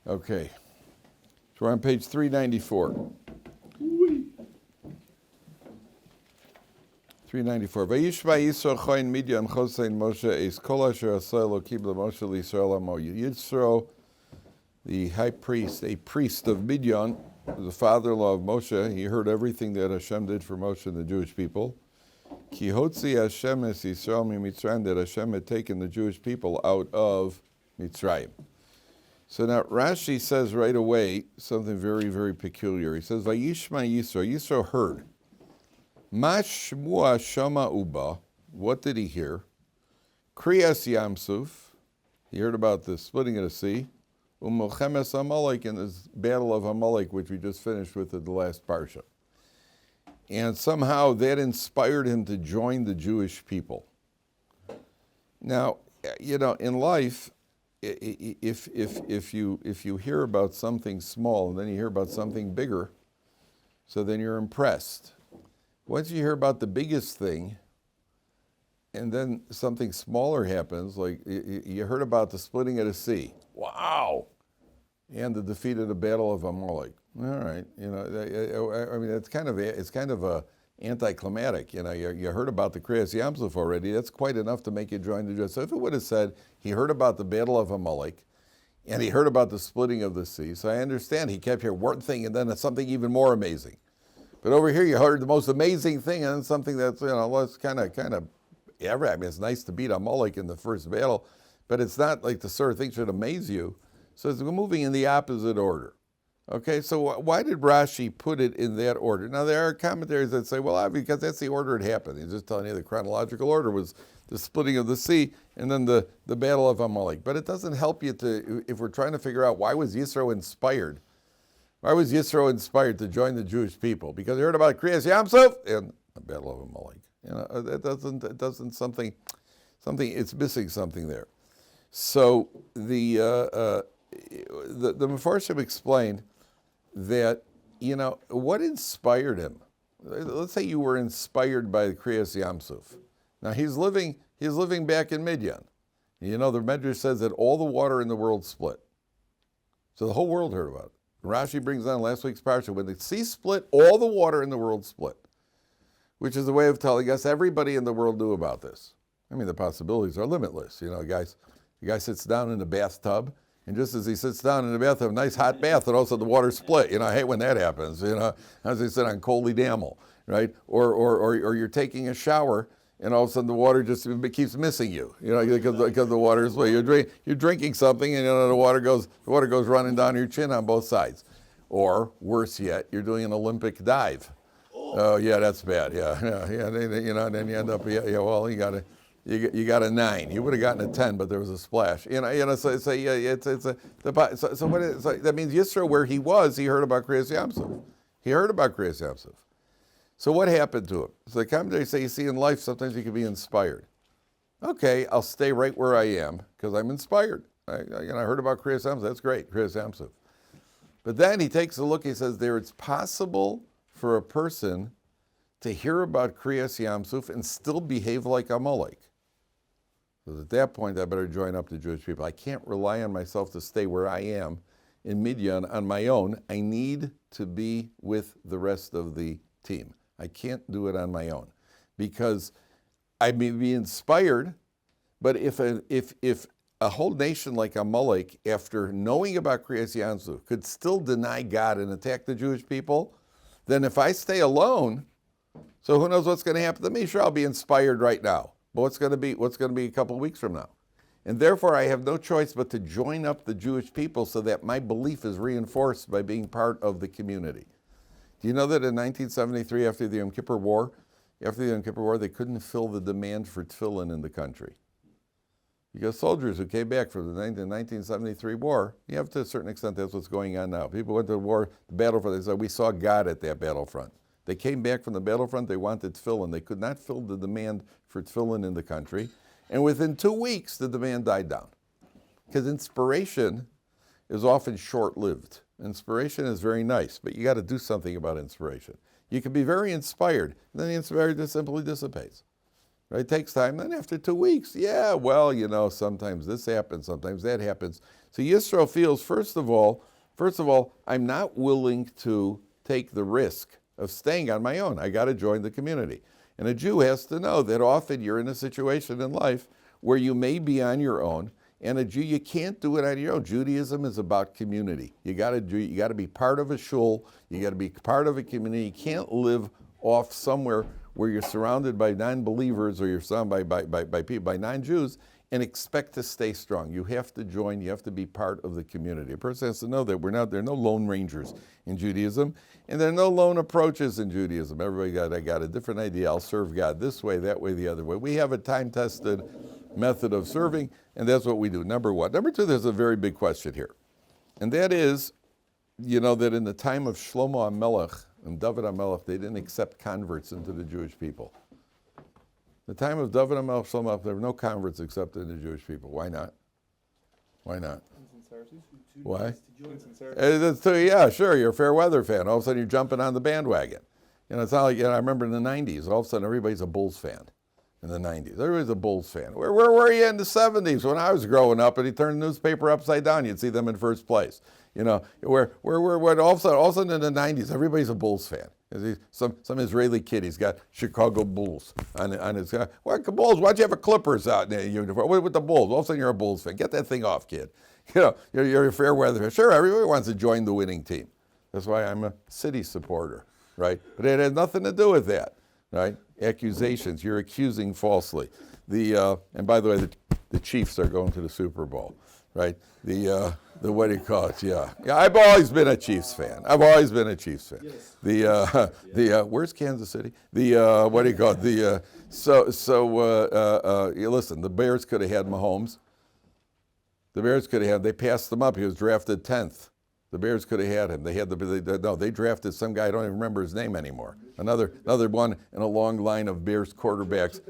Okay. So we're on page 394. 394. Vayishma Yisro choin midyan chosein Moshe es kol asher aseh Elokim leMoshe l'Yisrael amo. Yisro, the high priest, a priest of Midyan, the father-in-law of Moshe, he heard everything that Hashem did for Moshe and the Jewish people. Ki hotzi Hashem es Yisrael miMitzrayim, that Hashem had taken the Jewish people out of Mitzrayim. So now Rashi says right away something very, very peculiar. He says, Vayishma Yisro. Yisro heard. Ma shmua shama uba. What did he hear? Kriyas Yamsuf. He heard about the splitting of the sea. U'milchemes Amalek, in this battle of Amalek, which we just finished with at the last Parsha. And somehow that inspired him to join the Jewish people. Now, in life, if you hear about something small and then you hear about something bigger, so then you're impressed. Once you hear about the biggest thing, and then something smaller happens, like you heard about the splitting of the sea. Wow! And the defeat of the Battle of Amalek. All right, I mean, it's kind of a anticlimactic. You heard about the Kriyas Yamsuf already. That's quite enough to make you join the Jews. So if it would have said he heard about the Battle of Amalek, and he heard about the splitting of the sea, so I understand he kept hearing one thing and then something even more amazing. But over here, you heard the most amazing thing, and then something that's less kind of. I mean, it's nice to beat Amalek in the first battle, but it's not like the sort of thing should amaze you. So it's moving in the opposite order. Okay, so why did Rashi put it in that order? Now, there are commentaries that say, well, because that's the order it happened. He's just telling you the chronological order was the splitting of the sea and then the battle of Amalek. But it doesn't help you if we're trying to figure out why was Yisro inspired. Why was Yisro inspired to join the Jewish people? Because he heard about Kriyas Yamsuf and the battle of Amalek. It doesn't something, it's missing something there. So the Mefarshim explained that, what inspired him? Let's say you were inspired by the Kriyas Yamsuf. Now he's living back in Midyan. The Medrash says that all the water in the world split. So the whole world heard about it. Rashi brings on last week's Parsha, when the sea split, all the water in the world split, which is a way of telling us everybody in the world knew about this. I mean, the possibilities are limitless. The guy sits down in the bathtub, and just as he sits down in the bathtub, nice hot bath, and also the water split. I hate when that happens, as they said on Coley Damel, right? Or you're taking a shower, and all of a sudden the water just keeps missing you, because the water is split. You're drinking something, and the water goes running down your chin on both sides. Or worse yet, you're doing an Olympic dive. Oh yeah, that's bad. Yeah. Then you end up, well, you got a 9. You would have gotten a 10, but there was a splash. So what that means Yisro, where he was, he heard about Kriyas Yamsuf. So what happened to him? So the commentators say, you see, in life, sometimes you can be inspired. Okay, I'll stay right where I am because I'm inspired. I heard about Kriyas Yamsuf. That's great, Kriyas Yamsuf. But then he takes a look. He says, it's possible for a person to hear about Kriyas Yamsuf and still behave like Amalek. So at that point, I better join up the Jewish people. I can't rely on myself to stay where I am in Midyan on my own. I need to be with the rest of the team. I can't do it on my own because I may be inspired, but if a whole nation like Amalek, after knowing about Kriyas Yamsuf, could still deny God and attack the Jewish people, then if I stay alone, so who knows what's going to happen to me? Sure, I'll be inspired right now. But what's going to be a couple of weeks from now? And therefore, I have no choice but to join up the Jewish people so that my belief is reinforced by being part of the community. Do you know that in 1973, after the Yom Kippur War, they couldn't fill the demand for tefillin in the country? Because soldiers who came back from the 1973 war, to a certain extent, that's what's going on now. People went to the war, the battlefront, they said, we saw God at that battlefront. They came back from the battlefront, they wanted tefillin. They could not fill the demand for tefillin in the country. And within 2 weeks, the demand died down. Because inspiration is often short-lived. Inspiration is very nice, but you got to do something about inspiration. You can be very inspired, and then the inspiration just simply dissipates. Right? It takes time. Then after 2 weeks, sometimes this happens, sometimes that happens. So Yisro feels, first of all, I'm not willing to take the risk of staying on my own. I got to join the community. And a Jew has to know that often you're in a situation in life where you may be on your own, and a Jew, you can't do it on your own. Judaism is about community. You got to be part of a shul. You got to be part of a community. You can't live off somewhere where you're surrounded by non-believers or you're surrounded by non-Jews and expect to stay strong. You have to join. You have to be part of the community. A person has to know that there are no lone rangers in Judaism, and there are no lone approaches in Judaism. Everybody got a different idea. I'll serve God this way, that way, the other way. We have a time-tested method of serving, and that's what we do, number one. Number two, there's a very big question here, and that is, that in the time of Shlomo HaMelech and Dovid HaMelech, they didn't accept converts into the Jewish people. The time of Dovid HaMelech, Shlomo, there were no converts accepted into the Jewish people. Why not? Why? Yeah, sure, you're a fair weather fan. All of a sudden you're jumping on the bandwagon. It's not like, I remember in the 90s, all of a sudden everybody's a Bulls fan. In the 90s, everybody's a Bulls fan. Where were you in the 70s when I was growing up and he turned the newspaper upside down, you'd see them in first place. Where all of a sudden in the 90s, everybody's a Bulls fan. Some Israeli kid, he's got Chicago Bulls on his, what Bulls? Why'd you have a Clippers out in the uniform? With the Bulls, all of a sudden you're a Bulls fan. Get that thing off, kid. You're a fair weather fan. Sure, everybody wants to join the winning team. That's why I'm a City supporter, right? But it had nothing to do with that, right? Accusations, you're accusing falsely. And by the way, the Chiefs are going to the Super Bowl, right? The what do you call it? Yeah, I've always been a Chiefs fan. Yes. Where's Kansas City? What do you call it? Listen, the Bears could have had Mahomes. They passed him up. He was drafted 10th. The Bears could have had him. They drafted some guy, I don't even remember his name anymore. Another one in a long line of Bears quarterbacks.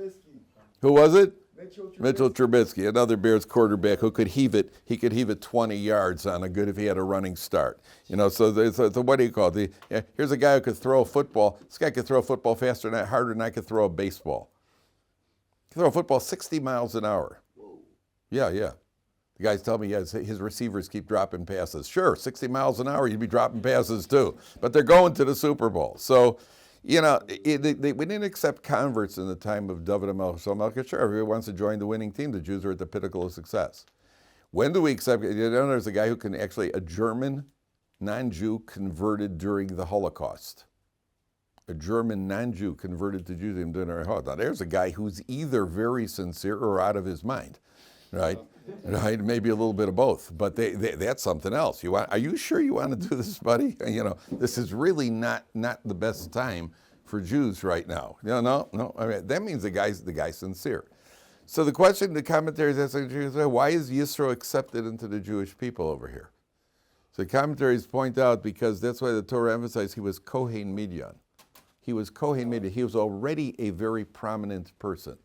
Who was it? Mitchell Trubisky, another Bears quarterback who could heave it. He could heave it 20 yards on a good if he had a running start. So what do you call it? Here's a guy who could throw a football. This guy could throw a football faster and harder than I could throw a baseball. He could throw a football 60 miles an hour. Whoa. Yeah. The guys tell me his receivers keep dropping passes. Sure, 60 miles an hour, you'd be dropping passes too. But they're going to the Super Bowl. So, we didn't accept converts in the time of Dovid HaMelech. Sure, everybody wants to join the winning team. The Jews are at the pinnacle of success. When do we accept? There's a guy who can actually, a German non-Jew converted during the Holocaust. A German non-Jew converted to Judaism during the Holocaust. Now, there's a guy who's either very sincere or out of his mind, right? Right, maybe a little bit of both, but that's something else. Are you sure you want to do this, buddy? This is really not the best time for Jews right now. No. I mean, that means the guy's sincere. So the question, the commentaries asking, why is Yisro accepted into the Jewish people over here? So the commentaries point out because that's why the Torah emphasized he was Kohen Midian. He was Kohen Midian. He was already a very prominent person.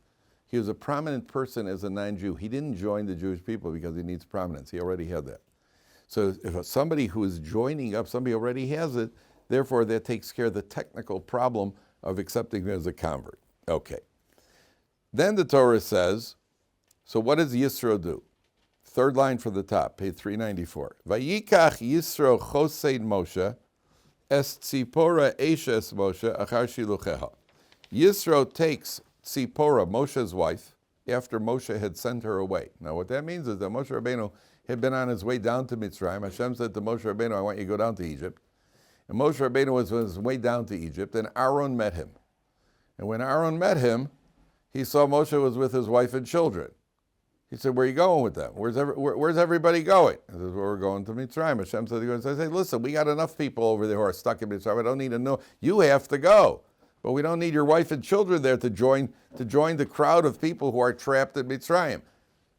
He was a prominent person as a non-Jew. He didn't join the Jewish people because he needs prominence. He already had that. So if somebody who is joining up, somebody already has it, therefore that takes care of the technical problem of accepting him as a convert. Okay. Then the Torah says, so what does Yisro do? Third line from the top, page 394. Vayikach Yisro chosein Moshe, es tzipora eshes Moshe, achar shilucheha. Yisro takes Tzipora, Moshe's wife, after Moshe had sent her away. Now what that means is that Moshe Rabbeinu had been on his way down to Mitzrayim. Hashem said to Moshe Rabbeinu, I want you to go down to Egypt. And Moshe Rabbeinu was on his way down to Egypt, and Aaron met him. And when Aaron met him, he saw Moshe was with his wife and children. He said, where are you going with them? Where's everybody going? He says, well, we're going to Mitzrayim. Hashem said, I said, listen, we got enough people over there who are stuck in Mitzrayim. I don't need to know. You have to go. But we don't need your wife and children there to join the crowd of people who are trapped in Mitzrayim.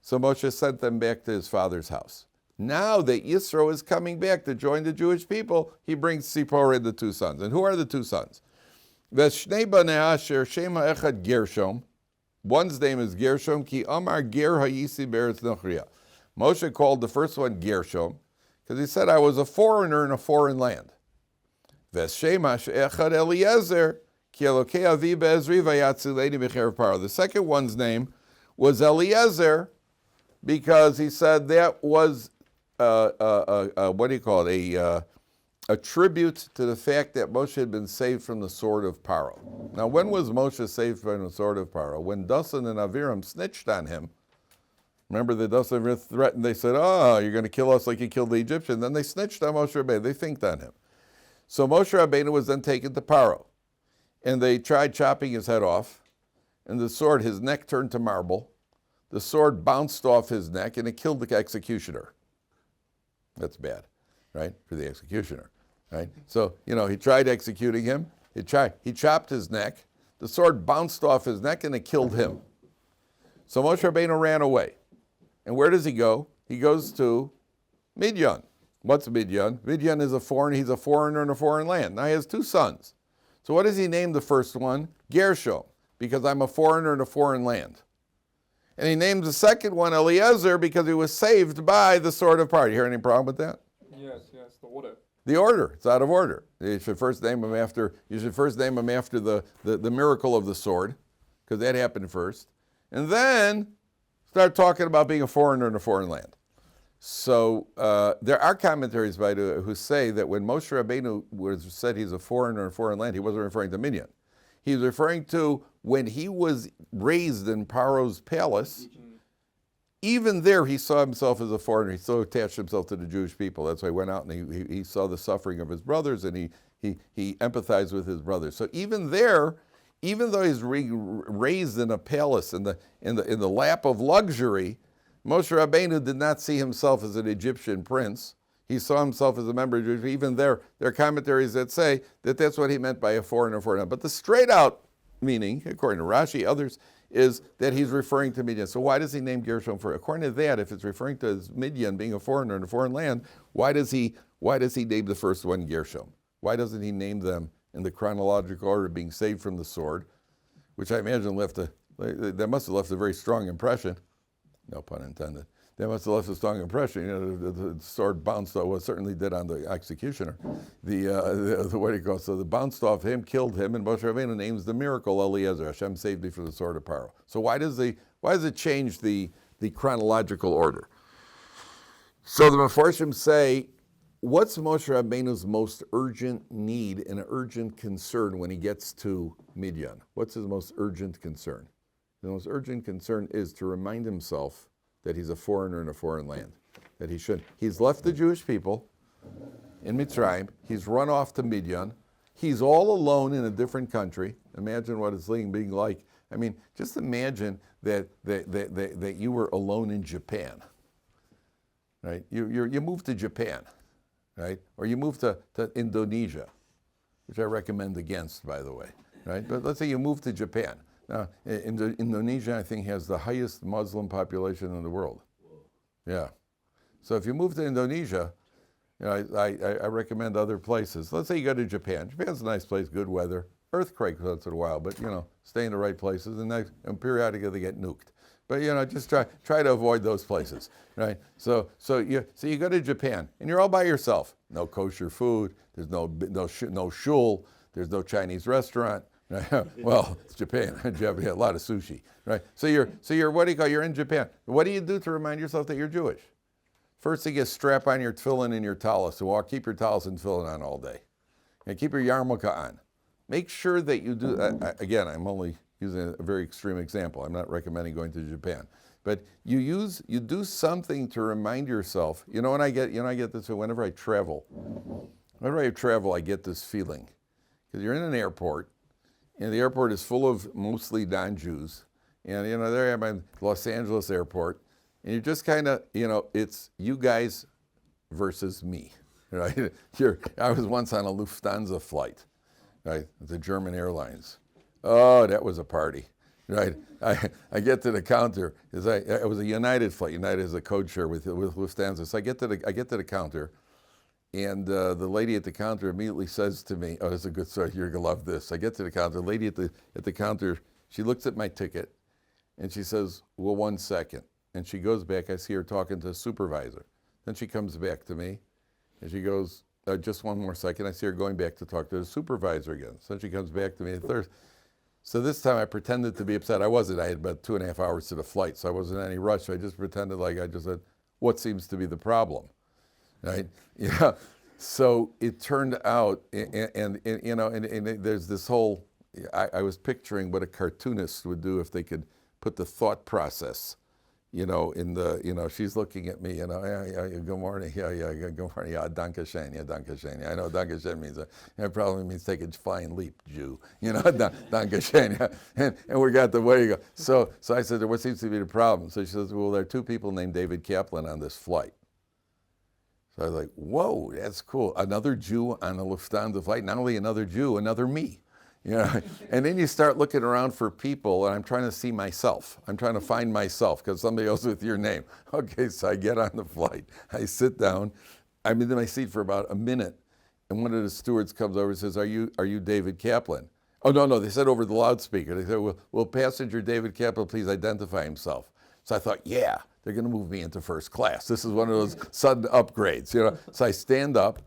So Moshe sent them back to his father's house. Now that Yisro is coming back to join the Jewish people, he brings Tzipora and the two sons. And who are the two sons? Veshnei banei Asher shema echad Gershom. One's name is Gershom, ki amar ger hayisi beretz nochriya. Moshe called the first one Gershom because he said, I was a foreigner in a foreign land. Veshema echad Eliezer. The second one's name was Eliezer because he said that was what do you call it, a tribute to the fact that Moshe had been saved from the sword of Paro. Now, when was Moshe saved from the sword of Paro? When Dasan and Aviram snitched on him. Remember the Dasan threatened, they said, oh, you're going to kill us like you killed the Egyptian. Then they snitched on Moshe Rabbeinu. They thinked on him. So Moshe Rabbeinu was then taken to Paro. And they tried chopping his head off. And the sword, his neck turned to marble. The sword bounced off his neck and it killed the executioner. That's bad, right, for the executioner, right? So, he tried executing him. He chopped his neck. The sword bounced off his neck and it killed him. So Moshe Rabbeinu ran away. And where does he go? He goes to Midian. What's Midian? Midian is he's a foreigner in a foreign land. Now he has 2 sons. So what does he name the first one? Gershom, because I'm a foreigner in a foreign land. And he named the second one Eliezer because he was saved by the sword of Paro. You hear any problem with that? Yes, the order. The order. It's out of order. You should first name him after the miracle of the sword, because that happened first. And then start talking about being a foreigner in a foreign land. So there are commentaries by who say that when Moshe Rabbeinu said he's a foreigner in a foreign land, he wasn't referring to Midian. He was referring to when he was raised in Paro's palace. Even there, he saw himself as a foreigner. He still attached himself to the Jewish people. That's why he went out and he saw the suffering of his brothers, and he empathized with his brothers. So even there, even though he's raised in a palace in the lap of luxury, Moshe Rabbeinu did not see himself as an Egyptian prince. He saw himself as a member of Jewish. Even there are commentaries that say that that's what he meant by a foreigner. But the straight out meaning, according to Rashi, others, is that he's referring to Midian. So why does he name Gershom for? According to that, if it's referring to Midian being a foreigner in a foreign land, why does he name the first one Gershom? Why doesn't he name them in the chronological order of being saved from the sword, which I imagine that must have left a very strong impression. No pun intended. That must have left a strong impression. The sword bounced off, well, it certainly did on the executioner. So the bounced off him, killed him, and Moshe Rabbeinu names the miracle Eliezer. Hashem saved me from the sword of Paro. So why does it change the chronological order? So the Mefarshim say, what's Moshe Rabbeinu's most urgent need and urgent concern when he gets to Midian? What's his most urgent concern? The most urgent concern is to remind himself that he's a foreigner in a foreign land, that he shouldn't. He's left the Jewish people in Mitzrayim. He's run off to Midian. He's all alone in a different country. Imagine what it's being like. I mean, just imagine that you were alone in Japan, right? You moved to Japan, right? Or you moved to Indonesia, which I recommend against, by the way, right? But let's say you moved to Japan. Now, Indonesia, I think, has the highest Muslim population in the world. Yeah. So if you move to Indonesia, I recommend other places. Let's say you go to Japan. Japan's a nice place, good weather, earthquakes once in a while, but, stay in the right places, and periodically they get nuked. But, just try to avoid those places, right? So you go to Japan, and you're all by yourself. No kosher food. There's no shul. There's no Chinese restaurant. Well, it's Japan. A lot of sushi, right? So you're in Japan. What do you do to remind yourself that you're Jewish? First, you strap on your tefillin and your talis. So keep your talis and tefillin on all day. And keep your yarmulke on. Make sure that you do. Again, I'm only using a very extreme example. I'm not recommending going to Japan, but you do something to remind yourself. I get this whenever I travel. I get this feeling because you're in an airport. And the airport is full of mostly non-Jews. And, there I am at Los Angeles airport. And you're just kind of, it's you guys versus me, right? I was once on a Lufthansa flight, right? The German Airlines. Oh, that was a party, right? I get to the counter. It was a United flight. United has a code share with Lufthansa. So I get to the counter. And the lady at the counter immediately says to me, oh, this is a good story, you're going to love this. I get to the counter, the lady at the counter, she looks at my ticket, and she says, well, 1 second. And she goes back, I see her talking to a supervisor. Then she comes back to me, and she goes, just 1 more second. I see her going back to talk to the supervisor again. So she comes back to me. So this time I pretended to be upset. I wasn't. I had about 2.5 hours to the flight, so I wasn't in any rush. So I just pretended like I just said, what seems to be the problem? right? Yeah. So it turned out, and there's this whole. I was picturing what a cartoonist would do if they could put the thought process, in the, she's looking at me, yeah, good morning, yeah, good morning, yeah, danke schön, yeah, danke schön. Yeah, I know danke schön means, it probably means take a fine leap, Jew, danke schön, yeah. And we got the way you go. So I said, what seems to be the problem? So she says, well, there are two people named David Kaplan on this flight. So I was like, whoa, that's cool. Another Jew on a Lufthansa flight, not only another Jew, another me. And then you start looking around for people, and I'm trying to see myself. I'm trying to find myself because somebody else with your name. Okay, so I get on the flight. I sit down. I'm in my seat for about a minute, and one of the stewards comes over and says, "Are you David Kaplan?" Oh, no. They said over the loudspeaker. They said, "Will passenger David Kaplan please identify himself?" So I thought, yeah, they're going to move me into first class. This is one of those sudden upgrades, So I stand up.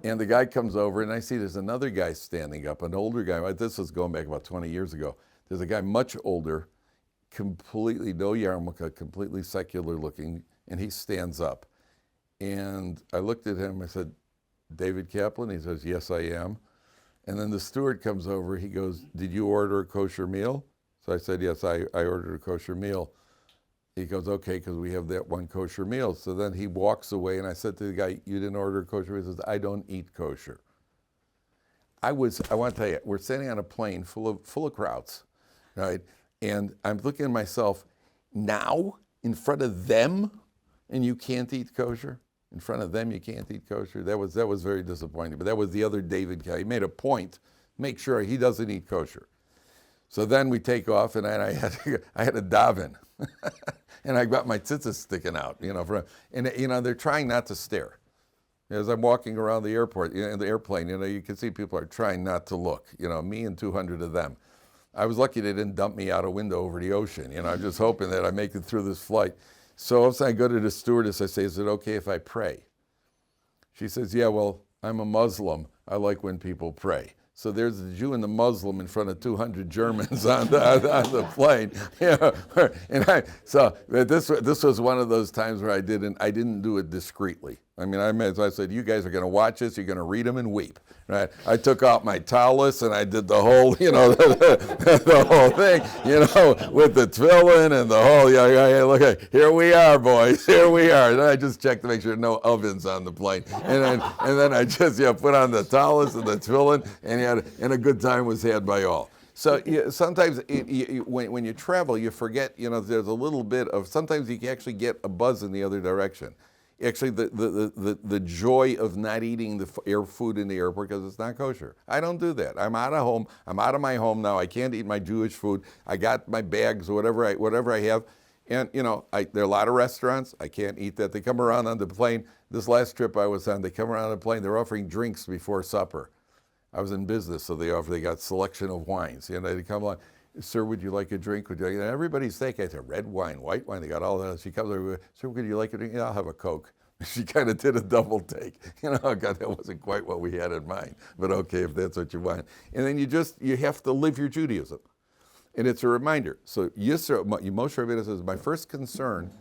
And the guy comes over, and I see there's another guy standing up, an older guy. This was going back about 20 years ago. There's a guy much older, completely no yarmulke, completely secular looking, and he stands up. And I looked at him, I said, "David Kaplan?" He says, "Yes, I am." And then the steward comes over, he goes, "Did you order a kosher meal?" So I said, "Yes, I ordered a kosher meal." He goes, "Okay, because we have that one kosher meal." So then he walks away, and I said to the guy, "You didn't order kosher?" He says, "I don't eat kosher." I want to tell you, we're sitting on a plane full of crowds, right? And I'm looking at myself now in front of them, and you can't eat kosher. In front of them, you can't eat kosher. That was very disappointing. But that was the other David guy. He made a point, make sure he doesn't eat kosher. So then we take off, and I had to daven. And I got my tzitzis sticking out, they're trying not to stare. As I'm walking around the airport, in the airplane, you can see people are trying not to look, me and 200 of them. I was lucky they didn't dump me out a window over the ocean, I'm just hoping that I make it through this flight. So as I go to the stewardess, I say, "Is it okay if I pray?" She says, "Yeah, well, I'm a Muslim. I like when people pray." So there's the Jew and the Muslim in front of 200 Germans on the plane. So this was one of those times where I didn't do it discreetly. I said, "You guys are going to watch this. You're going to read them and weep." Right? I took out my tallis and I did the whole, the whole thing, with the tefillin and the whole. Yeah. Look, here we are, boys. Here we are. And then I just checked to make sure no ovens on the plane, and then I just put on the tallis and the tefillin, and a good time was had by all. So sometimes when you travel, you forget. There's a little bit of. Sometimes you can actually get a buzz in the other direction. Actually, the joy of not eating the air food in the airport because it's not kosher. I don't do that. I'm out of home. I'm out of my home now. I can't eat my Jewish food. I got my bags or whatever I have. And, there are a lot of restaurants. I can't eat that. They come around on the plane. This last trip I was on, they come around on the plane. They're offering drinks before supper. I was in business, so they got selection of wines. They come along. "Sir, would you like a drink?" And everybody's thinking, I said, "Red wine, white wine." They got all that. She comes over, "Sir, would you like a drink?" "Yeah, I'll have a Coke." She kind of did a double take. God, that wasn't quite what we had in mind. But okay, if that's what you want. And then you have to live your Judaism. And it's a reminder. So Yisro, Moshe Rabbeinu says, my first concern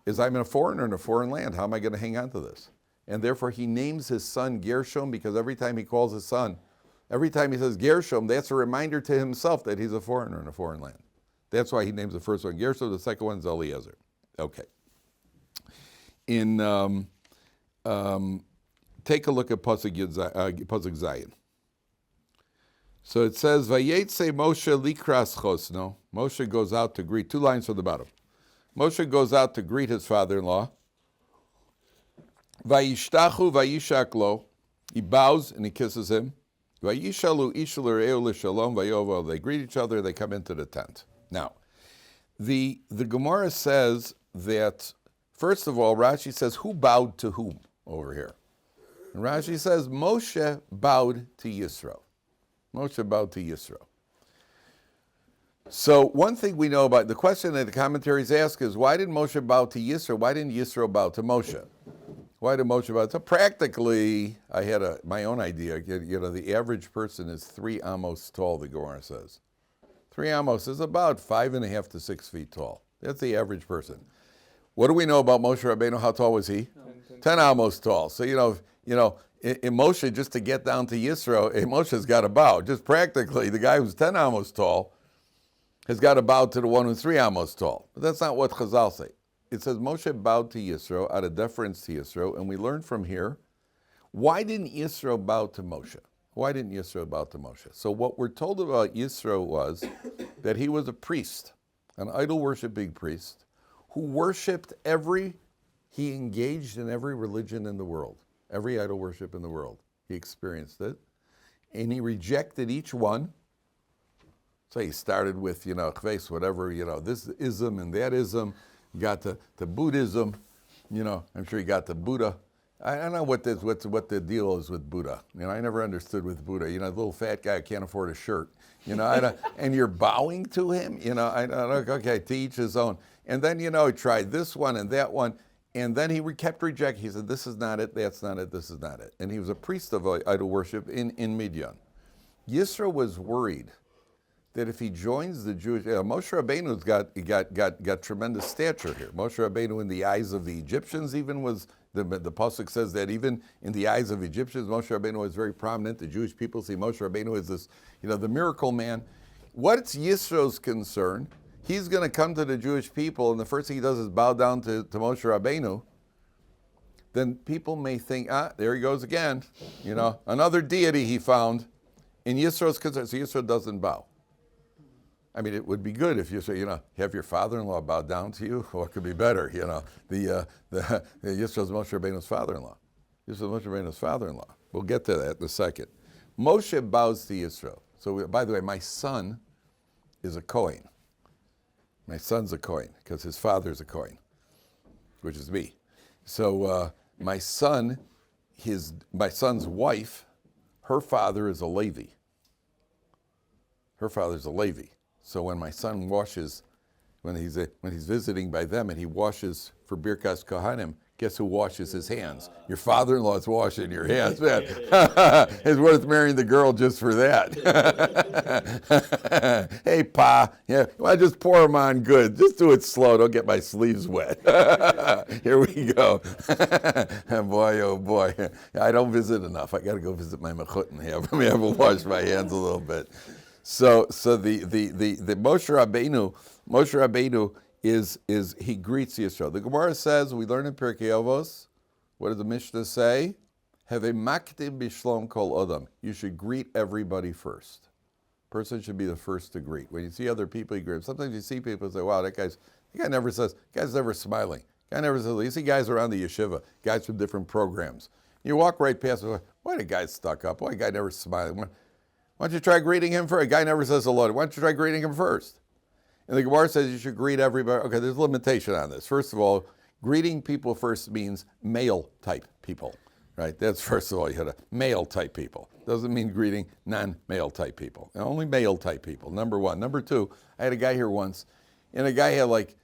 is I'm a foreigner in a foreign land. How am I going to hang on to this? And therefore he names his son Gershom, because every time he calls his son, every time he says Gershom, that's a reminder to himself that he's a foreigner in a foreign land. That's why he names the first one Gershom, the second one is Eliezer. Okay. Take a look at Pasuk Zayin. So it says, "Vayetze Moshe likras chosno." Moshe goes out to greet. 2 lines from the bottom. Moshe goes out to greet his father-in-law. Vayishtachu vayishak lo. He bows and he kisses him. Vayishalu ishal re'eu l'shalom vayovo. They greet each other. They come into the tent. Now, the Gemara says that, first of all, Rashi says, who bowed to whom over here? And Rashi says, Moshe bowed to Yisro. Moshe bowed to Yisro. So one thing we know about, the question that the commentaries ask is, why did Moshe bow to Yisro? Why didn't Yisro bow to Moshe? Why did Moshe bow? So practically, I had my own idea. The average person is 3 amos tall, the Gemara says. 3 amos is about 5.5 to 6 feet tall. That's the average person. What do we know about Moshe Rabbeinu? How tall was he? 10 amos tall. So, in Moshe, just to get down to Yisro, Moshe's got to bow. Just practically, the guy who's 10 amos tall has got to bow to the one who's 3 amos tall. But that's not what Chazal say. It says Moshe bowed to Yisro out of deference to Yisro, and we learn from here, why didn't Yisro bow to Moshe? Why didn't Yisro bow to Moshe? So what we're told about Yisro was that he was a priest, an idol-worshiping priest, who worshipped he engaged in every religion in the world, every idol worship in the world. He experienced it, and he rejected each one. So he started with, chves, whatever, this ism and that ism, got to Buddhism, I'm sure he got to Buddha. I don't know what the deal is with Buddha. I never understood with Buddha. The little fat guy who can't afford a shirt. And you're bowing to him. Okay, to each his own. And then he tried this one and that one, and then he kept rejecting. He said, "This is not it. That's not it. This is not it." And he was a priest of idol worship in Midian. Yisro was worried that if he joins the Jewish, Moshe Rabbeinu's got tremendous stature here. Moshe Rabbeinu, in the eyes of the Egyptians, even was. The pasuk says that even in the eyes of Egyptians, Moshe Rabbeinu was very prominent. The Jewish people see Moshe Rabbeinu as this, the miracle man. What's Yisro's concern? He's going to come to the Jewish people, and the first thing he does is bow down to Moshe Rabbeinu. Then people may think, there he goes again. Another deity he found. In Yisro's concern, so Yisro doesn't bow. I mean, it would be good if you say, have your father-in-law bow down to you. What could be better? The Yisro's Moshe Rabbeinu's father-in-law. Yisro's Moshe Rabbeinu's father-in-law. We'll get to that in a second. Moshe bows to Yisro. So, by the way, my son is a Kohen. My son's a Kohen because his father's a Kohen, which is me. So my son's wife, her father is a Levi. Her father's a Levi. So when my son washes, when he's visiting by them and he washes for Birkas Kohanim, guess who washes his hands? Your father-in-law's washing your hands, man. It's worth marrying the girl just for that. Hey, Pa, well, just pour them on good. Just do it slow. Don't get my sleeves wet. Here we go. Boy, oh boy. I don't visit enough. I got to go visit my mechut and have him wash my hands a little bit. So the Moshe Rabbeinu is he greets Yisro. The Gemara says, we learn in Pirkei Avos, what does the Mishnah say? Have a makdim bishlom kol adam. You should greet everybody first. Person should be the first to greet. When you see other people, you greet them. Sometimes you see people and say, wow, that guy never says, guy's never smiling. Guy never says, you see guys around the yeshiva, guys from different programs. You walk right past them, why the guy's stuck up? Why the guy never smiling? Why don't you try greeting him first? A guy never says hello. Why don't you try greeting him first? And the Gemara says you should greet everybody. Okay, there's a limitation on this. First of all, greeting people first means male-type people, right? That's first of all, you had male-type people. Doesn't mean greeting non-male-type people. Only male-type people, number one. Number two, I had a guy here once, and a guy had like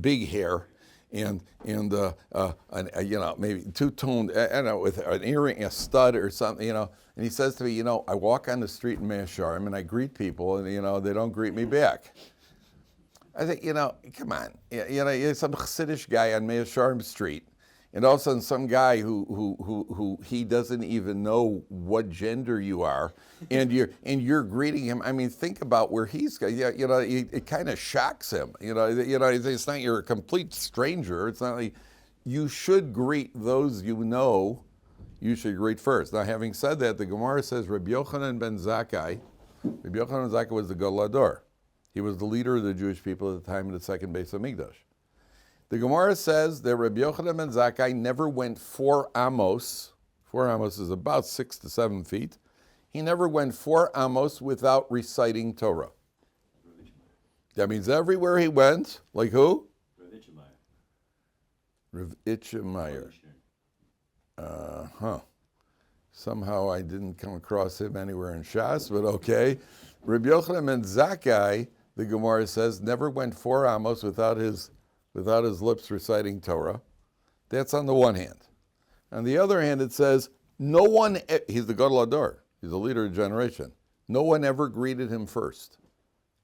big hair, and maybe two-toned, I don't know, with an earring, a stud or something, And he says to me, I walk on the street in Mea Shearim and I greet people, and they don't greet me back. I think, come on, you're some Chassidish guy on Mea Shearim Street, and all of a sudden some guy who he doesn't even know what gender you are, and you're greeting him. I mean, think about where he's going. It kind of shocks him. It's not you're a complete stranger. It's not like you should greet those you should greet first. Now, having said that, the Gemara says Rabbi Yochanan ben Zakkai was the Gadol Hador. He was the leader of the Jewish people at the time of the second Beis Hamikdash. The Gemara says that Rabbi Yochanan ben Zakkai never went 4 amos. 4 amos is about 6 to 7 feet. He never went 4 amos without reciting Torah. That means everywhere he went, like who? Rav Itchemeyer. Somehow I didn't come across him anywhere in Shas, but okay. Rabbi Yochanan ben Zakkai, the Gemara says, never went 4 amos without his lips reciting Torah. That's on the one hand. On the other hand, it says, no one, he's the Gadol Hador, he's the leader of the generation. No one ever greeted him first.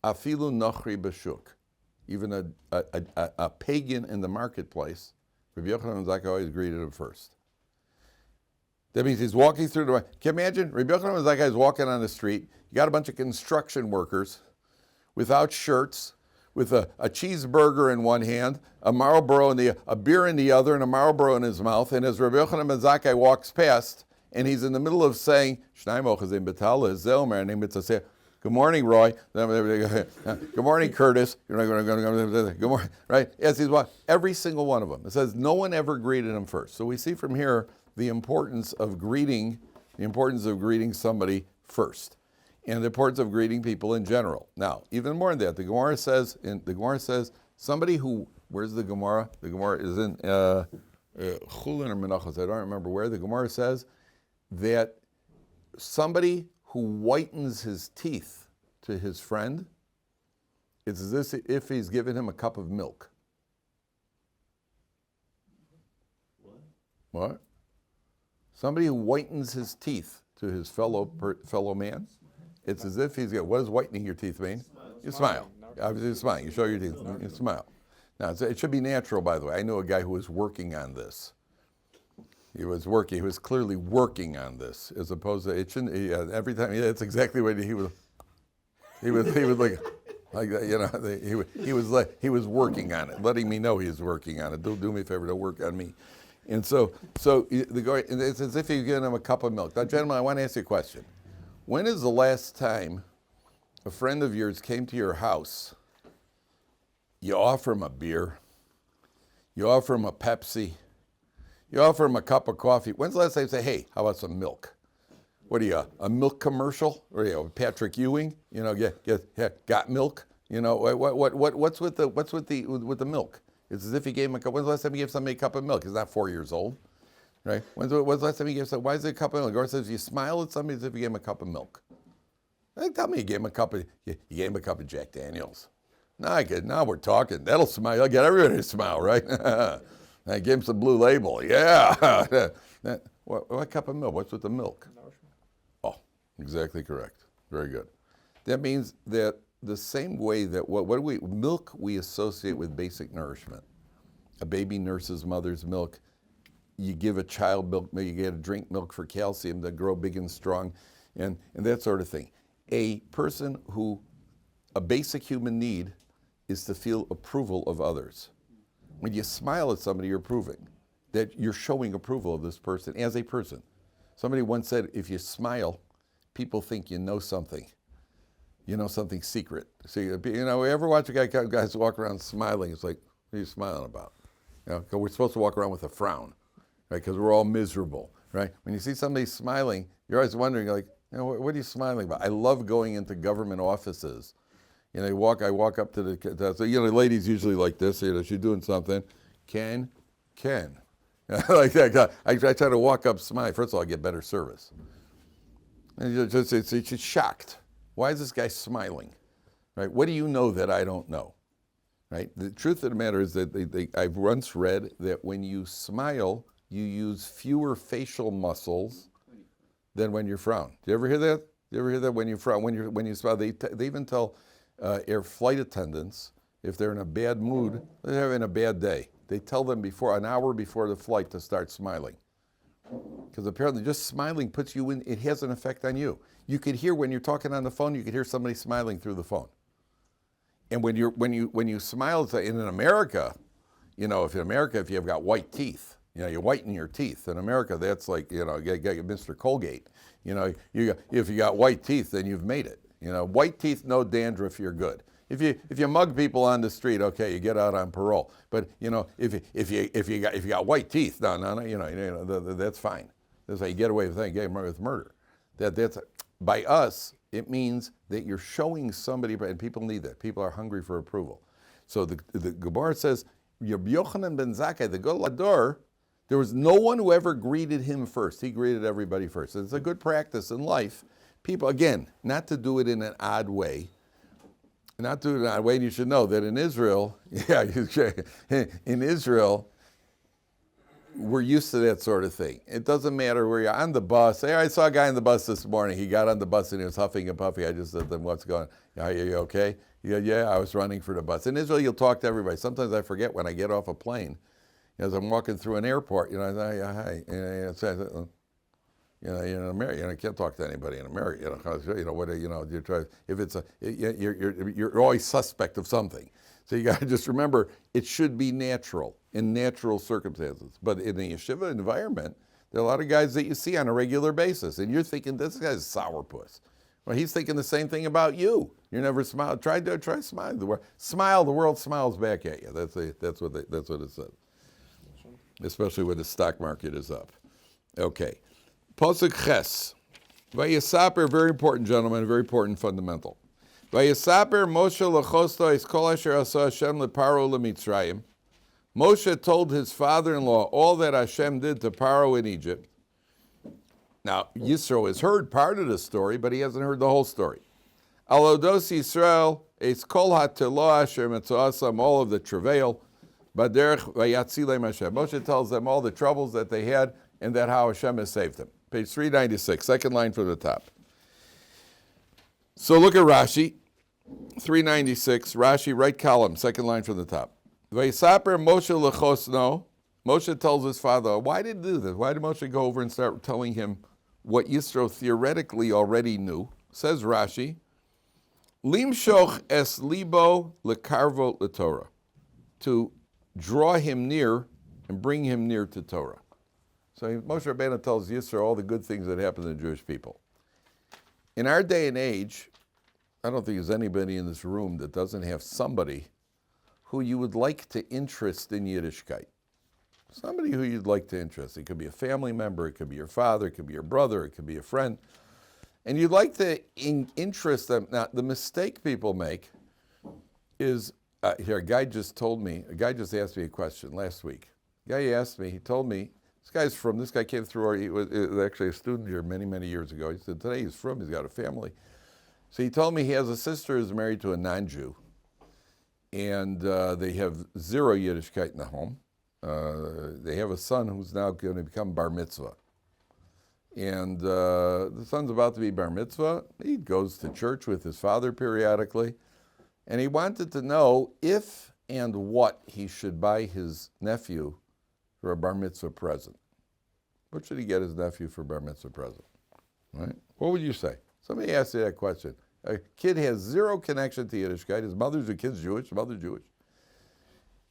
Afilu nachri b'shuk. even a pagan in the marketplace, Rabbi Yochanan ben Zakkai always greeted him first. That means he's walking through the... Can you imagine? Rabbi Yochanan ben Zakkai is walking on the street. You got a bunch of construction workers without shirts, with a cheeseburger in one hand, a Marlboro a beer in the other, and a Marlboro in his mouth. And as Rabbi Yochanan ben Zakkai walks past, and he's in the middle of saying, good morning, Roy. Good morning, Curtis. Good morning, right? As he's walking, every single one of them. It says no one ever greeted him first. So we see from here the importance of greeting somebody first, and the importance of greeting people in general. Now, even more than that, the Gemara says somebody who, where's the Gemara? The Gemara is in Chulin or Menachos. I don't remember where. The Gemara says that somebody who whitens his teeth to his friend, it's as if he's given him a cup of milk. What? Somebody who whitens his teeth to his fellow man, it's as if he's got, what does whitening your teeth mean? You smile. Obviously you smile. You show your teeth. You smile. Now, it should be natural, by the way. I know a guy who was working on this. He was clearly working on this, as opposed to, it shouldn't, every time, that's exactly what he was like that, he was working on it, letting me know he was working on it. Do me a favor, don't work on me. And so the guy, it's as if you're giving him a cup of milk. Now, gentlemen, I want to ask you a question. When is the last time a friend of yours came to your house, you offer him a beer, you offer him a Pepsi, you offer him a cup of coffee? When's the last time you say, hey, how about some milk? What are you, a milk commercial? Or are you, Patrick Ewing? You know, got milk? You know, what's with the milk? It's as if he gave him a cup. When's the last time he gave somebody a cup of milk? He's not 4 years old, right? When's the last time he gave somebody, why is it a cup of milk? Or says you smile at somebody as if you gave him a cup of milk. Tell me you gave him a cup of Jack Daniels. Now we're talking. That'll smile. I'll get everybody to smile, right? I gave him some Blue Label. Yeah. What cup of milk? What's with the milk? Oh, exactly correct. Very good. That means that the same way that milk we associate with basic nourishment. A baby nurses mother's milk. You give a child milk, you get to drink milk for calcium to grow big and strong, and that sort of thing. A basic human need is to feel approval of others. When you smile at somebody, you're proving that you're showing approval of this person as a person. Somebody once said, if you smile, people think you know something. You know something secret. See, we ever watch guys walk around smiling? It's like, what are you smiling about? You know, 'cause we're supposed to walk around with a frown, right? Because we're all miserable, right? When you see somebody smiling, you're always wondering, like, what are you smiling about? I love going into government offices. You know, I walk up to the ladies usually like this. She's doing something. Ken. Like that. I try to walk up, smile. First of all, I get better service. And she's shocked. Why is this guy smiling? Right? What do you know that I don't know? Right? The truth of the matter is that I've once read that when you smile, you use fewer facial muscles than when you frown. Do you ever hear that? Do you ever hear that when you frown? When you smile, they even tell air flight attendants, if they're in a bad mood, they're having a bad day, they tell them an hour before the flight to start smiling. Because apparently just smiling puts you in, it has an effect on you. You could hear when you're talking on the phone, you could hear somebody smiling through the phone. And when you smile, in America, if you've got white teeth, you whiten your teeth. In America, that's like, you got Mr. Colgate. If you got white teeth, then you've made it. White teeth, no dandruff, you're good. If you mug people on the street, okay, you get out on parole. But if you got white teeth, no, that's fine. That's how you get away with murder. That's by us. It means that you're showing somebody, and people need that. People are hungry for approval. So the Gemara says, Rabbi Yochanan ben Zakkai, the Gadol Hador, there was no one who ever greeted him first. He greeted everybody first. It's a good practice in life. People, again, not to do it in an odd way. Not to do it in an odd way. And you should know that in Israel, we're used to that sort of thing. It doesn't matter where you're on the bus. Hey, I saw a guy on the bus this morning. He got on the bus and he was huffing and puffing. I just said to him, what's going on? Are you okay? Yeah, I was running for the bus. In Israel, you'll talk to everybody. Sometimes I forget when I get off a plane. As I'm walking through an airport, I say, yeah, hi. In America, I can't talk to anybody in America. You're always suspect of something. So you got to just remember, it should be natural, in natural circumstances. But in the yeshiva environment, there are a lot of guys that you see on a regular basis, and you're thinking, this guy's sourpuss. Well, he's thinking the same thing about you. You never smile. Try smile. The world smiles back at you. That's what it says. Especially when the stock market is up. Okay. Pasuk Ches. Vayesaper, very important, gentlemen, very important fundamental. Vayesaper Moshe lechosto es kol asher asa Hashem leparo lemitzrayim. Moshe told his father-in-law all that Hashem did to Paro in Egypt. Now, Yisro has heard part of the story, but he hasn't heard the whole story. Alodos Yisrael es kol hatelo asher metzoasam, all of the travail. Baderech vayatzilem Hashem. Moshe tells them all the troubles that they had and that how Hashem has saved them. Page 396, second line from the top. So look at Rashi, 396, Rashi, right column, second line from the top. Vayisaper Moshe lechosno. Moshe tells his father, why did he do this? Why did Moshe go over and start telling him what Yisro theoretically already knew? Says Rashi, Limshoch es libo lekarvo leTorah, to draw him near and bring him near to Torah. So Moshe Rabbeinu tells Yisro all the good things that happen to the Jewish people. In our day and age, I don't think there's anybody in this room that doesn't have somebody who you would like to interest in Yiddishkeit. Somebody who you'd like to interest. It could be a family member, it could be your father, it could be your brother, it could be a friend. And you'd like to interest them. Now, the mistake people make is, a guy just asked me a question last week. He told me, this guy came through, he was actually a student here many, many years ago. He said, today he's got a family. So he told me he has a sister who's married to a non-Jew, and they have zero Yiddishkeit in the home. They have a son who's now going to become bar mitzvah. And the son's about to be bar mitzvah. He goes to church with his father periodically, and he wanted to know if and what he should buy his nephew for a bar mitzvah present. What should he get his nephew for bar mitzvah present? Right? What would you say? Somebody asked you that question. A kid has zero connection to Yiddishkeit. His kid's Jewish, his mother's Jewish.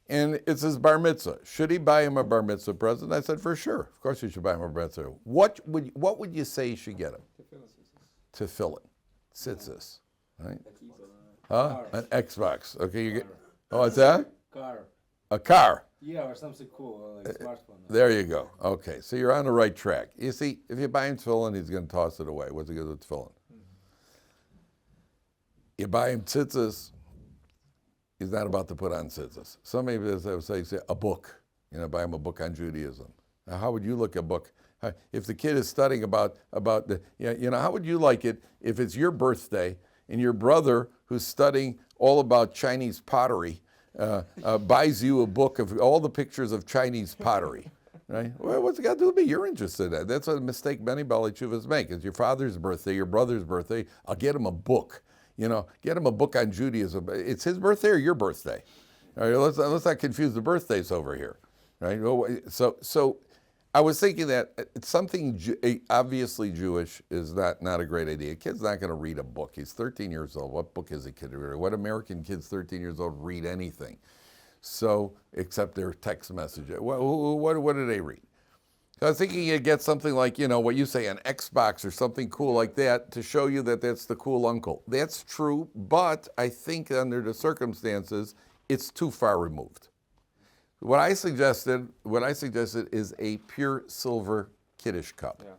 And it's his bar mitzvah. Should he buy him a bar mitzvah present? I said, for sure. Of course you should buy him a bar mitzvah. What would you say you should get him? Tefillin. Tzitzis. Right? Huh? An Xbox. Okay, you get. Oh, what's that? Car. A car. Yeah, or something cool, like a smartphone. There you go. Okay, so you're on the right track. You see, if you buy him tefillin, he's going to toss it away. What's he going to do with tefillin? You buy him tzitzis, he's not about to put on tzitzis. Some people say a book. Buy him a book on Judaism. Now, how would you look at a book? If the kid is studying about the, how would you like it if it's your birthday and your brother who's studying all about Chinese pottery buys you a book of all the pictures of Chinese pottery, right? Well, what's it got to do with me? You're interested in that. That's a mistake many Baalei Teshuvos make. It's your father's birthday, your brother's birthday. I'll get him a book. Get him a book on Judaism. It's his birthday or your birthday. All right, let's not confuse the birthdays over here, right? So I was thinking that it's something obviously Jewish is not a great idea. A kid's not going to read a book. He's 13 years old. What book is a kid to read? What American kid's 13 years old read anything? So, except their text message. What do they read? So I was thinking you'd get something like, what you say, an Xbox or something cool like that to show you that that's the cool uncle. That's true, but I think under the circumstances, it's too far removed. What I suggested is a pure silver Kiddush cup. Yeah.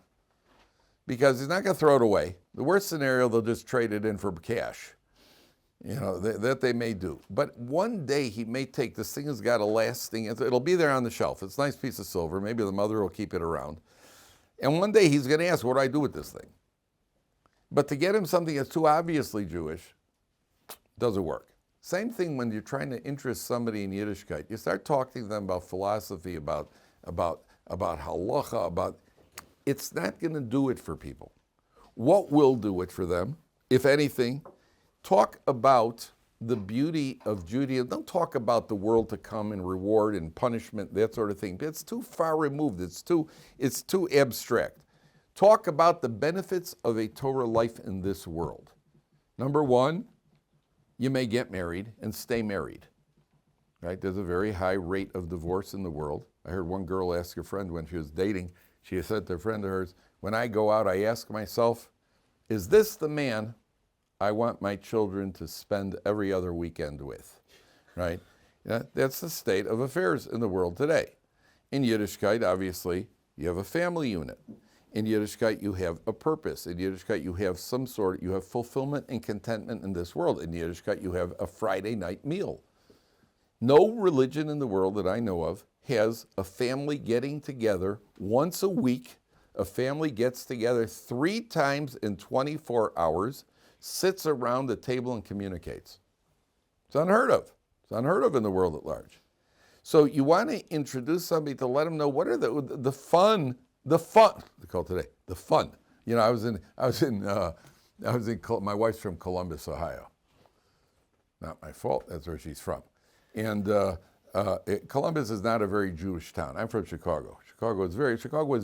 Because he's not going to throw it away. The worst scenario, they'll just trade it in for cash. That they may do. But one day he may take, this thing has got a lasting, it'll be there on the shelf. It's a nice piece of silver. Maybe the mother will keep it around. And one day he's going to ask, what do I do with this thing? But to get him something that's too obviously Jewish, doesn't work. Same thing when you're trying to interest somebody in Yiddishkeit. You start talking to them about philosophy, about about halacha, it's not going to do it for people. What will do it for them, if anything? Talk about the beauty of Judaism. Don't talk about the world to come and reward and punishment, that sort of thing. It's too far removed. It's too abstract. Talk about the benefits of a Torah life in this world. Number one, you may get married and stay married. Right? There's a very high rate of divorce in the world. I heard one girl ask a friend when she was dating, she said to a friend of hers, when I go out, I ask myself, is this the man I want my children to spend every other weekend with? Right? That's the state of affairs in the world today. In Yiddishkeit, obviously, you have a family unit. In Yiddishkeit, you have a purpose. In Yiddishkeit, you have you have fulfillment and contentment in this world. In Yiddishkeit, you have a Friday night meal. No religion in the world that I know of has a family getting together once a week. A family gets together 3 times in 24 hours, sits around the table and communicates. It's unheard of. It's unheard of in the world at large. So you want to introduce somebody to let them know what are the fun. They call it today the fun. You know, my wife's from Columbus, Ohio. Not my fault. That's where she's from. And Columbus is not a very Jewish town. I'm from Chicago. Chicago was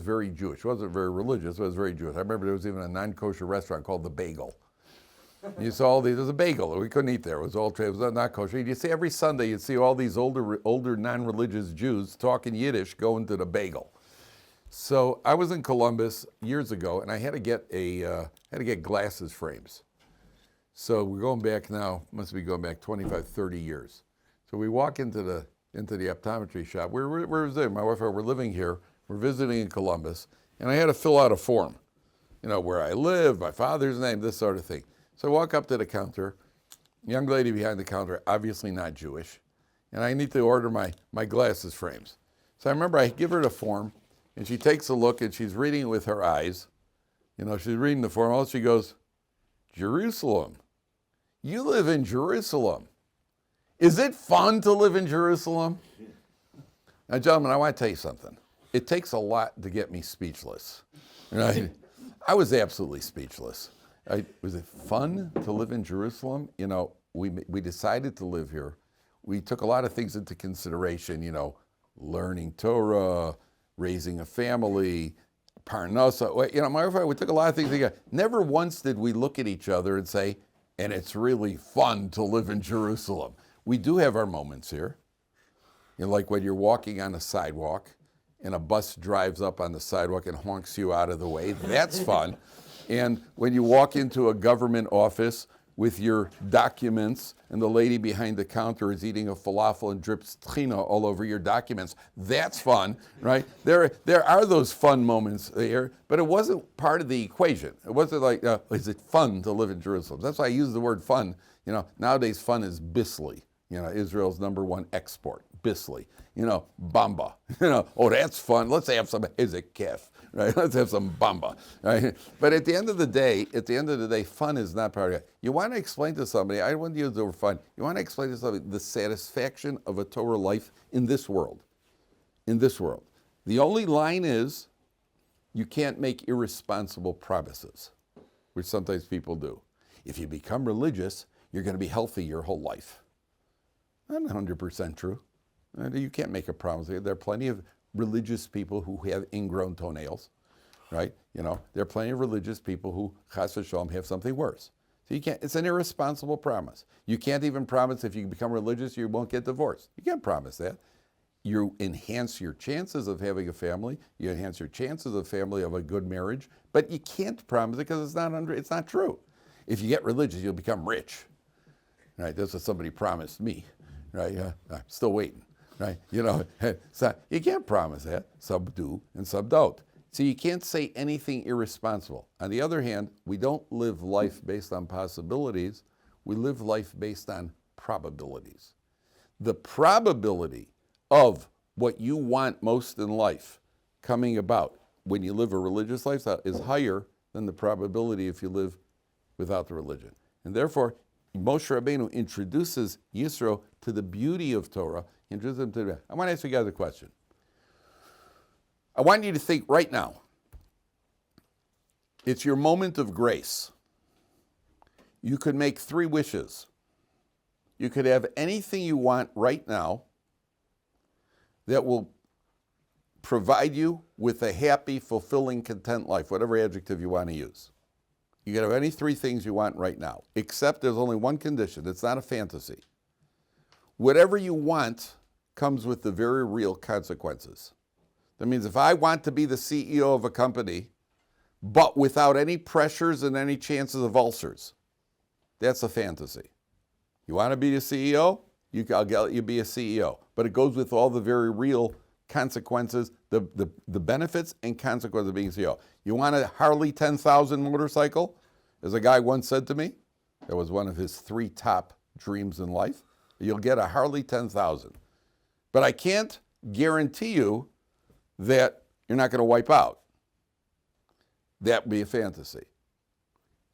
very Jewish. It wasn't very religious, but it was very Jewish. I remember there was even a non-kosher restaurant called The Bagel. You saw all these, there was a bagel. We couldn't eat there. It was not kosher. You see every Sunday, you'd see all these older non-religious Jews talking Yiddish going to The Bagel. So I was in Columbus years ago, and I had to get glasses frames. So we're going back now, must be going back 25, 30 years. So we walk into the optometry shop. We're visiting. My wife and I were living here. We're visiting in Columbus, and I had to fill out a form. You know, where I live, my father's name, this sort of thing. So I walk up to the counter. Young lady behind the counter, obviously not Jewish, and I need to order my glasses frames. So I remember I give her the form, and she takes a look, and she's reading it with her eyes. You know, she's reading the form. All she goes, Jerusalem. You live in Jerusalem. Is it fun to live in Jerusalem? Now, gentlemen, I want to tell you something. It takes a lot to get me speechless. Right? I was absolutely speechless. Was it fun to live in Jerusalem? You know, we decided to live here. We took a lot of things into consideration, you know, learning Torah, raising a family, Parnasa. You know, my wife and I, we took a lot of things together. Never once did we look at each other and say, and it's really fun to live in Jerusalem. We do have our moments here. You know, like when you're walking on a sidewalk and a bus drives up on the sidewalk and honks you out of the way. That's fun. And when you walk into a government office with your documents and the lady behind the counter is eating a falafel and drips tchina all over your documents, that's fun, right? There are those fun moments there, but it wasn't part of the equation. It wasn't like, is it fun to live in Jerusalem? That's why I use the word fun. You know, nowadays fun is Bisley. You know, Israel's #1 export, Bisley. You know, bamba. You know, oh, that's fun. Let's have some kef, right? Let's have some bamba, right? But at the end of the day, fun is not part of it. You want to explain to somebody, I wouldn't use the word fun, you want to explain to somebody the satisfaction of a Torah life in this world. In this world. The only line is, you can't make irresponsible promises, which sometimes people do. If you become religious, you're going to be healthy your whole life. Not 100% true. You can't make a promise. There are plenty of religious people who have ingrown toenails, right? You know, there are plenty of religious people who, chas v'shalom, have something worse. So you can't, it's an irresponsible promise. You can't even promise if you become religious, you won't get divorced. You can't promise that. You enhance your chances of having a family. You enhance your chances of family of a good marriage, but you can't promise it because it's not true. If you get religious, you'll become rich, right? That's what somebody promised me. Right? I'm still waiting. Right? You know, so you can't promise that. Some do and some don't. So you can't say anything irresponsible. On the other hand, we don't live life based on possibilities. We live life based on probabilities. The probability of what you want most in life coming about when you live a religious lifestyle is higher than the probability if you live without the religion. And therefore, Moshe Rabbeinu introduces Yisro to the beauty of Torah. I want to ask you guys a question. I want you to think right now. It's your moment of grace. You could make 3 wishes. You could have anything you want right now that will provide you with a happy, fulfilling, content life, whatever adjective you want to use. You can have any 3 things you want right now, except there's only one condition. It's not a fantasy. Whatever you want comes with the very real consequences. That means if I want to be the CEO of a company, but without any pressures and any chances of ulcers, that's a fantasy. You want to be the CEO? I'll let you be a CEO. But it goes with all the very real consequences, the benefits and consequences of being CEO. You want a Harley 10,000 motorcycle? As a guy once said to me, that was one of his 3 top dreams in life. You'll get a Harley 10,000. But I can't guarantee you that you're not going to wipe out. That would be a fantasy.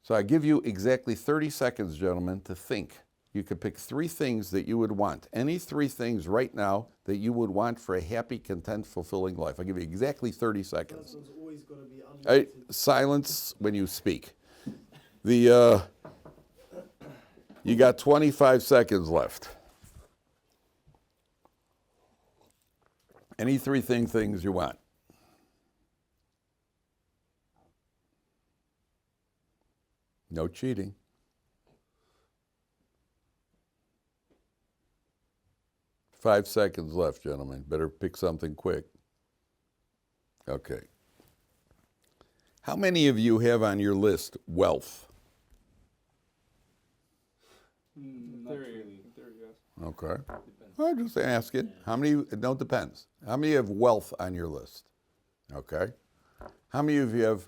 So I give you exactly 30 seconds, gentlemen, to think. You could pick 3 things that you would want. Any 3 things right now that you would want for a happy, content, fulfilling life. I'll give you exactly 30 seconds. Always got to be unlimited. Silence when you speak. You got 25 seconds left. Any 3 things you want. No cheating. Five seconds left, gentlemen. Better pick something quick. Okay. How many of you have on your list wealth? Not really. Yes. Okay. Depends. I'm just asking. How many? No, it depends. How many have wealth on your list? Okay. How many of you have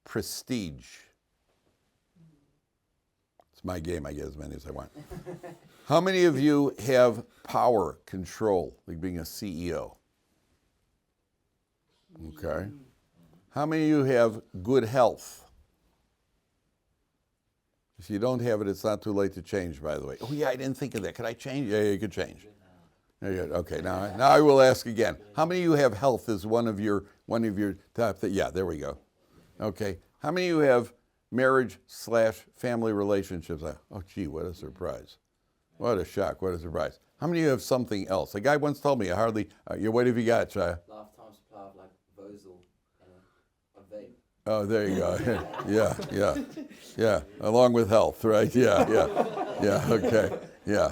prestige? It's my game. I get as many as I want. How many of you have power, control, like being a CEO? Okay. How many of you have good health? If you don't have it, it's not too late to change, by the way. Oh, yeah, I didn't think of that. Could I change? Yeah, you could change. Okay, now I will ask again. How many of you have health as one of your top things? Yeah, there we go. Okay. How many of you have marriage/family relationships? Oh, gee, what a surprise. What a shock. What a surprise. How many of you have something else? A guy once told me, what have you got, Shia? Lifetime supply of like Vosel and a vape. Oh, there you go. Yeah. Along with health, right? Yeah.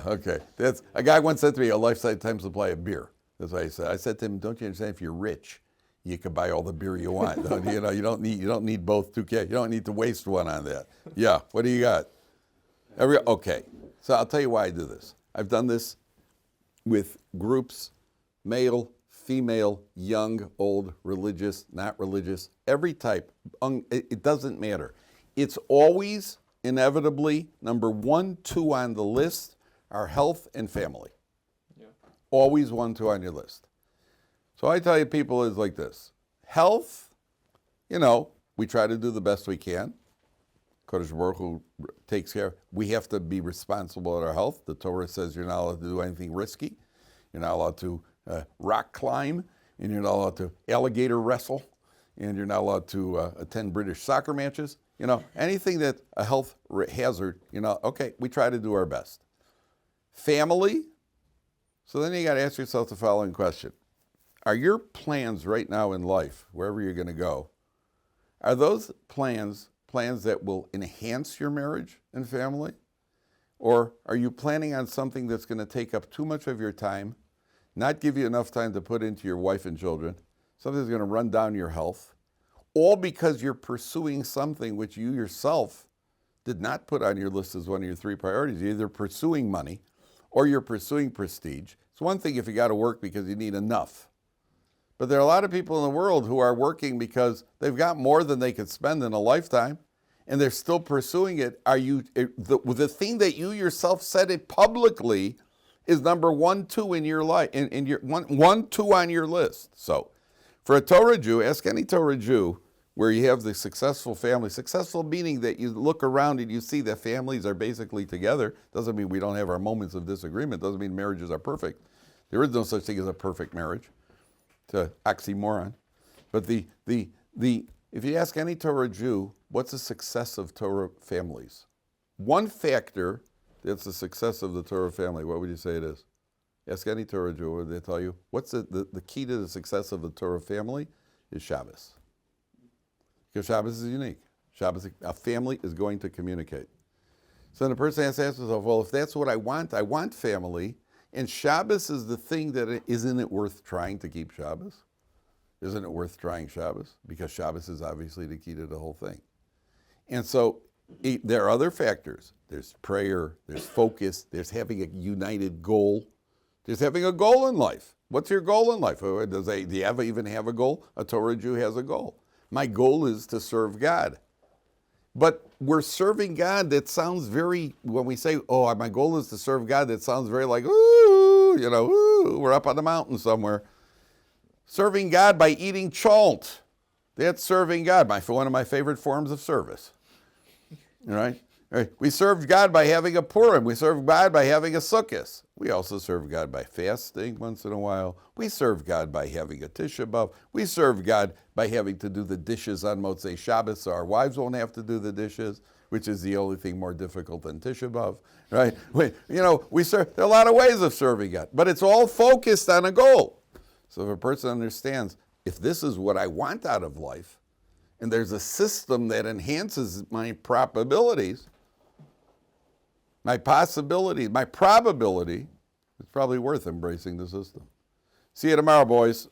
Okay. That's a guy once said to me, a lifetime supply of beer. That's what I said. I said to him, don't you understand? If you're rich, you can buy all the beer you want. You don't need both 2K. You don't need to waste one on that. Yeah. What do you got? Okay. So I'll tell you why I do this. I've done this with groups, male, female, young, old, religious, not religious, every type. It doesn't matter. It's always inevitably number 1, 2 on the list are health and family. Yeah. Always 1, 2 on your list. So I tell you, people, is like this. Health, we try to do the best we can. Kodesh Baruch Hu takes care. We have to be responsible at our health. The Torah says you're not allowed to do anything risky. You're not allowed to rock climb, and you're not allowed to alligator wrestle, and you're not allowed to attend British soccer matches. Anything that a health hazard, okay, we try to do our best. Family, so then you got to ask yourself the following question. Are your plans right now in life, wherever you're going to go, are those plans that will enhance your marriage and family? Or are you planning on something that's going to take up too much of your time, not give you enough time to put into your wife and children, something that's going to run down your health, all because you're pursuing something which you yourself did not put on your list as one of your 3 priorities? You're either pursuing money or you're pursuing prestige. It's one thing if you got to work because you need enough. But there are a lot of people in the world who are working because they've got more than they could spend in a lifetime, and they're still pursuing it. The thing that you yourself said it publicly is number 1, 2 in your life, in your 1, 2 on your list. So, for a Torah Jew, ask any Torah Jew where you have the successful family. Successful meaning that you look around and you see that families are basically together. Doesn't mean we don't have our moments of disagreement. Doesn't mean marriages are perfect. There is no such thing as a perfect marriage. It's an oxymoron. But if you ask any Torah Jew, what's the success of Torah families? One factor that's the success of the Torah family, what would you say it is? Ask any Torah Jew, what would they tell you? What's the key to the success of the Torah family is Shabbos. Because Shabbos is unique. Shabbos, a family is going to communicate. So then the person has to ask himself, well, if that's what I want family, and Shabbos is the thing that, isn't it worth trying to keep Shabbos? Isn't it worth trying Shabbos? Because Shabbos is obviously the key to the whole thing. And so there are other factors. There's prayer, there's focus, there's having a united goal. There's having a goal in life. What's your goal in life? Do you even have a goal? A Torah Jew has a goal. My goal is to serve God. But we're serving God that sounds very, when we say, oh, my goal is to serve God, that sounds very like, ooh, ooh, we're up on the mountain somewhere. Serving God by eating chalt. That's serving God, one of my favorite forms of service. All right? We serve God by having a Purim. We serve God by having a Sukkot. We also serve God by fasting once in a while. We serve God by having a Tisha B'Av. We serve God by having to do the dishes on Motzei Shabbos so our wives won't have to do the dishes, which is the only thing more difficult than Tisha B'Av, right? We serve. There are a lot of ways of serving God, but it's all focused on a goal. So if a person understands, if this is what I want out of life, and there's a system that enhances my probabilities, my possibility, my probability, it's probably worth embracing the system. See you tomorrow, boys.